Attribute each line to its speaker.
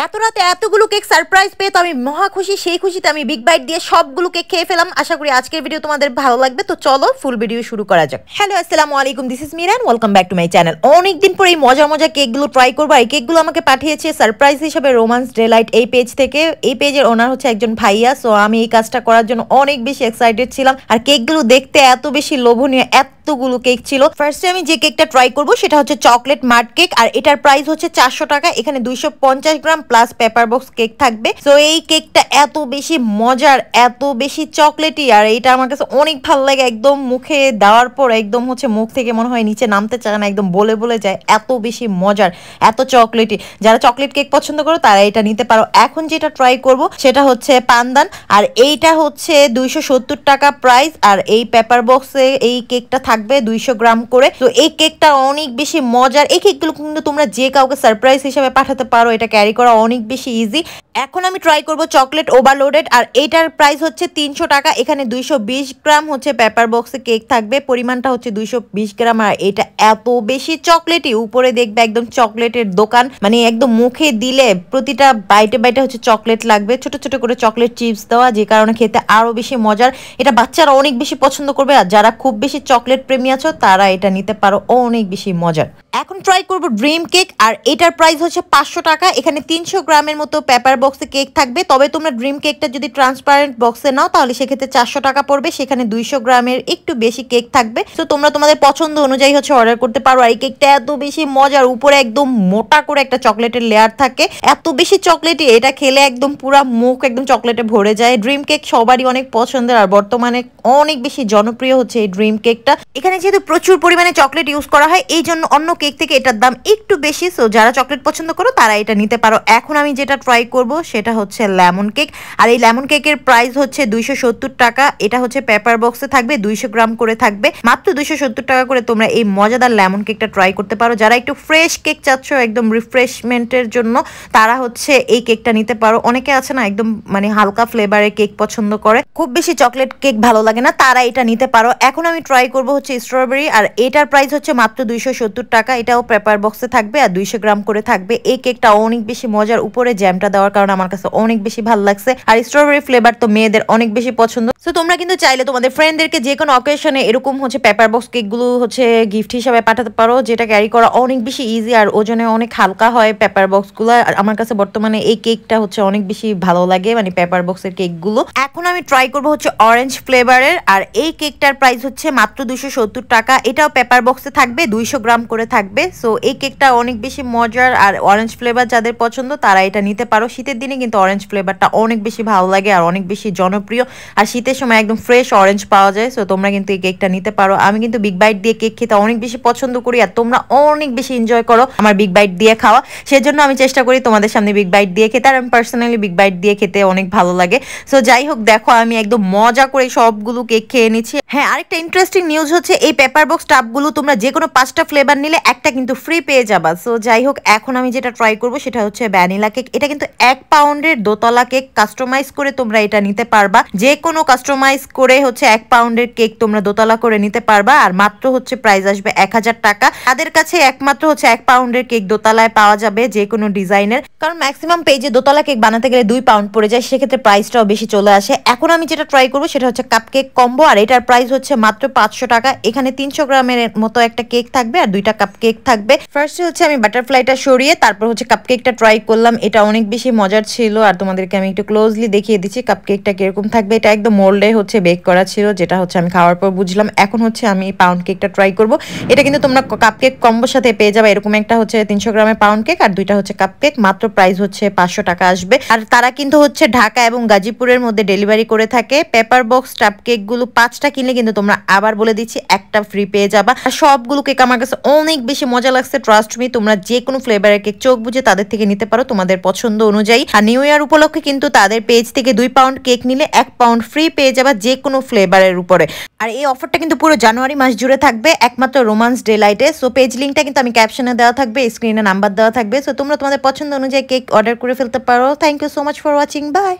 Speaker 1: এত রাতে এতগুলো কেক সারপ্রাইজ পেয়ে তো আমি মহা খুশি। সেই খুশিতে আমি বিগ বাইট দিয়ে সবগুলো কেক খেয়ে ফেলাম। আশা করি আজকের ভিডিও তোমাদের ভালো লাগবে। তো চলো ফুল ভিডিও শুরু করা যাক। হ্যালো, আসসালামু আলাইকুম, this is Miran, welcome back to my channel. অনেকদিন পরে এই মজা মজা কেকগুলো ট্রাই করবো। আর এই কেকগুলো আমাকে পাঠিয়েছে সারপ্রাইজ হিসেবে রোমান্স ডেলাইট এই পেজ থেকে। এই পেজের ওনার হচ্ছে একজন ভাইয়া। সো আমি এই কাজটা করার জন্য অনেক বেশি এক্সাইটেড ছিলাম। আর কেকগুলো দেখতে এত বেশি লোভনীয়, এতগুলো কেক ছিল। ফার্স্টে আমি যে কেকটা ট্রাই করব সেটা হচ্ছে চকলেট মাড কেক। আর এটার প্রাইস হচ্ছে 400 টাকা। এখানে 250 গ্রাম প্লাস পেপার বক্স কেক থাকবে। সো এই কেকটা এত বেশি মজার, এত বেশি চকলেটি, আর এটা আমার কাছে অনেক ভালো লাগে। একদম মুখে দেওয়ার পর একদম হচ্ছে মুখ থেকে মনে হয় নিচে নামতে চায় না, একদম বলে বলে যায়, এত বেশি মজার, এত চকলেটি। যারা চকলেট কেক পছন্দ করো তারা এটা নিতে পারো। এখন যেটা ট্রাই করব সেটা হচ্ছে পানদান। আর এইটা হচ্ছে 270 টাকা প্রাইস। আর এই পেপার বক্সে এই কেকটা থাকবে 200 গ্রাম করে। তো এই কেকটা অনেক বেশি মজার। এই কেকগুলো কিন্তু তোমরা যে কাউকে সারপ্রাইজ হিসেবে পাঠাতে পারো। এটা ক্যারি করা অনেক বেশি ইজি। এখন আমি ট্রাই করব চকলেট ওভারলোডেড। আর এইটার প্রাইস হচ্ছে 300 টাকা। এখানে 220 গ্রাম হচ্ছে পেপার বক্সে কেক থাকবে। পরিমাণটা হচ্ছে 220 গ্রাম। আর এটা এত বেশি চকলেটি, উপরে দেখবে একদম চকলেটের দোকান, মানে একদম মুখে দিলে প্রতিটা বাইটে বাইটে হচ্ছে চকলেট লাগবে। ছোট ছোট করে চকলেট চিপস দেওয়া, যে কারণে খেতে আরো বেশি মজার। এটা বাচ্চারা অনেক বেশি পছন্দ করবে। আর যারা খুব বেশি চকলেট প্রেমী আছো তারা এটা নিতে পারো, অনেক বেশি মজার। এখন ট্রাই করব ড্রিম কেক। আর এটার প্রাইস হচ্ছে 500 টাকা। এখানে 300 গ্রামের মতো পেপার বক্সে কেক থাকবে। তবে তোমরা ড্রিম কেকটা যদি ট্রান্সপারেন্ট বক্সে নাও তাহলে সেক্ষেত্রে 400 টাকা পড়বে। সেখানে 200 গ্রামের একটু বেশি কেক থাকবে। তো তোমরা তোমাদের পছন্দ অনুযায়ী হচ্ছে অর্ডার করতে পারো। আর এই কেকটা এত বেশি মজার, উপরে একদম মোটা করে একটা চকলেটের লেয়ার থাকে, এত বেশি চকলেটি। এটা খেলে একদম পুরো মুখ একদম চকলেটে ভরে যায়। ড্রিম কেক সবারই অনেক পছন্দের, আর বর্তমানে অনেক বেশি জনপ্রিয় হচ্ছে এই ড্রিম কেকটা। এখানে যেহেতু প্রচুর পরিমাণে চকলেট ইউজ করা হয়, এই জন্য অন্য কেক থেকে এটার দাম একটু বেশি। সো যারা চকলেট পছন্দ করো তারা এটা নিতে পারো। এখন আমি যেটা ট্রাই করব সেটা হচ্ছে লেমন কেক। আর এই লেমন কেকের প্রাইস হচ্ছে 270 টাকা। এটা হচ্ছে পেপার বক্সে থাকবে, 200 গ্রাম করে থাকবে। মাত্র 270 টাকা করে তোমরা এই মজাদার লেমন কেকটা ট্রাই করতে পারো। যারা একটু ফ্রেশ কেক চাচ্ছ একদম রিফ্রেশমেন্টের জন্য, তারা হচ্ছে এই কেকটা নিতে পারো। অনেকে আছে না একদম মানে হালকা ফ্লেভারের কেক পছন্দ করে, খুব বেশি চকলেট কেক ভালো লাগে না, তারা এটা নিতে পারো। এখন আমি ট্রাই করব হচ্ছে স্ট্রবেরি। আর এটার প্রাইস হচ্ছে মাত্র 270 টাকা। এটাও পেপার বক্সে থাকবে আর 200 গ্রাম করে থাকবে। এই কেকটা অনেক বেশি মজার, উপরে জ্যামটা দেওয়ার কারণে আমার কাছে অনেক বেশি ভালো লাগছে। আর স্ট্রবেরি ফ্লেভার তো মেয়েদের অনেক বেশি পছন্দ। তো তোমরা কিন্তু চাইলে তোমাদের ফ্রেন্ডদেরকে যে কোনো অকেশনে এরকম হচ্ছে পেপার বক্স কেকগুলো হচ্ছে গিফট হিসাবে পাঠাতে পারো, যেটা ক্যারি করা অনেক বেশি ইজি আর ওজনে অনেক হালকা হয় পেপার বক্সগুলো। আর আমার কাছে বর্তমানে এই কেকটা হচ্ছে অনেক বেশি ভালো লাগে, মানে পেপার বক্সের কেকগুলো। এখন আমি ট্রাই করব হচ্ছে অরেঞ্জ ফ্লেভারের। আর এই কেকটার প্রাইস হচ্ছে মাত্র 270 টাকা। এটাও পেপার বক্সে থাকবে, 200 গ্রাম করে থাকবে। সো এই কেকটা অনেক বেশি মজার। আর অরেঞ্জ ফ্লেভার যাদের পছন্দ তারা এটা নিতে পারো। শীতের দিনে কিন্তু অরেঞ্জ ফ্লেভারটা অনেক বেশি ভালো লাগে আর অনেক বেশি জনপ্রিয়। আর শীতের সময় একদম ফ্রেশ অরেঞ্জ পাওয়া যায়। সো তোমরা কিন্তু এই কেকটা নিতে পারো। আমি কিন্তু বিগ বাইট দিয়ে কেক খেতে অনেক বেশি পছন্দ করি, আর তোমরা অনেক বেশি এনজয় করো আমার বিগ বাইট দিয়ে খাওয়া। সেজন্য আমি চেষ্টা করি তোমাদের সামনে বিগ বাইট দিয়ে খেতে। আর আমি পার্সোনালি বিগ বাইট দিয়ে খেতে অনেক ভালো লাগে। সো যাই হোক, দেখো আমি একদম মজা করে সবগুলো কেক খেয়ে নিচ্ছি। হ্যাঁ, আরেকটা ইন্টারেস্টিং নিউজ হচ্ছে এই পেপার বক্স টাবগুলো তোমরা যে কোনো 5টা ফ্লেভার নিলে একটা কিন্তু ফ্রি পেয়ে যাবা। সো যাই হোক, এখন আমি যেটা ট্রাই করব সেটা হচ্ছে ভ্যানিলা কেক। এটা কিন্তু 1 পাউন্ডের দোতলা কেক। কাস্টমাইজ করে তোমরা এটা নিতে পারবা, যে কোনো কাস্টমাইজ করে হচ্ছে 1 পাউন্ডের কেক তোমরা দোতলা করে নিতে পারবা। আর মাত্র হচ্ছে প্রাইস আসবে 1000 টাকা। তাদের কাছে একমাত্র হচ্ছে 1 পাউন্ডের কেক দোতলায় পাওয়া যাবে যে কোনো ডিজাইনের, কারণ ম্যাক্সিমাম পেজে দোতলা কেক বানাতে গেলে 2 পাউন্ড পড়ে যায়, সেক্ষেত্রে প্রাইসটাও বেশি চলে আসে। এখন আমি যেটা ট্রাই করবো সেটা হচ্ছে কাপ কেক কম্বো। আর এটার প্রাইস হচ্ছে মাত্র 500 টাকা। এখানে 300 গ্রামের মতো একটা কেক থাকবে আর 2টা কাপ কেক থাকবে। ফার্স্টে হচ্ছে আমি বাটারফ্লাইটা সরিয়ে তারপর হচ্ছে কাপ কেকটা ট্রাই করলাম। এটা অনেক বেশি মজার ছিল। আর তোমাদেরকে আমি একটু ক্লোজলি দেখিয়ে দিচ্ছি কাপ কেকটা কিরকম থাকবে। এটা একদম মোল্ডে হচ্ছে বেক করা ছিল, যেটা হচ্ছে আমি খাওয়ার পর বুঝলাম। এখন হচ্ছে আমি পাউন্ড কেকটা ট্রাই করব। এটা কিন্তু তোমরা কাপ কেক কম্বোর সাথে পেয়ে যাবে। এরকম একটা হচ্ছে 300 গ্রামের পাউন্ড কেক আর 2টা হচ্ছে কাপ কেক। মাত্র প্রাইস হচ্ছে 500 টাকা আসবে। আর তারা কিন্তু হচ্ছে ঢাকা এবং গাজীপুরের মধ্যে ডেলিভারি করে থাকে। পেপার বক্স কাপ কেকগুলো 5টা কিনলে কিন্তু তোমরা আবার বলে দিচ্ছি একটা ফ্রি পেয়ে যাবা। আর সবগুলো কেক আমার কাছে অনেক বেশি মজা লাগছে। ট্রাস্ট মি, তোমরা যে কোনো ফ্লেভারের কেক চোখ বুঝে তাদের থেকে নিতে পারো তোমাদের পছন্দ অনুযায়ী। আর নিউ ইয়ার উপলক্ষে কিন্তু তাদের পেজ থেকে 2 পাউন্ড কেক নিলে 1 পাউন্ড ফ্রি পেয়ে যাবা যে কোনো ফ্লেভারের উপরে। আর এই অফারটা কিন্তু পুরো জানুয়ারি মাস জুড়ে থাকবে, একমাত্র রোমান্স ডেলাইটে। সো পেজ লিঙ্কটা কিন্তু আমি ক্যাপশনে দেওয়া থাকবে, স্ক্রিনে নাম্বার দেওয়া থাকবে। সো তোমরা তোমাদের পছন্দ অনুযায়ী কেক অর্ডার করে ফেলতে পারো। Thank you so much for watching, by.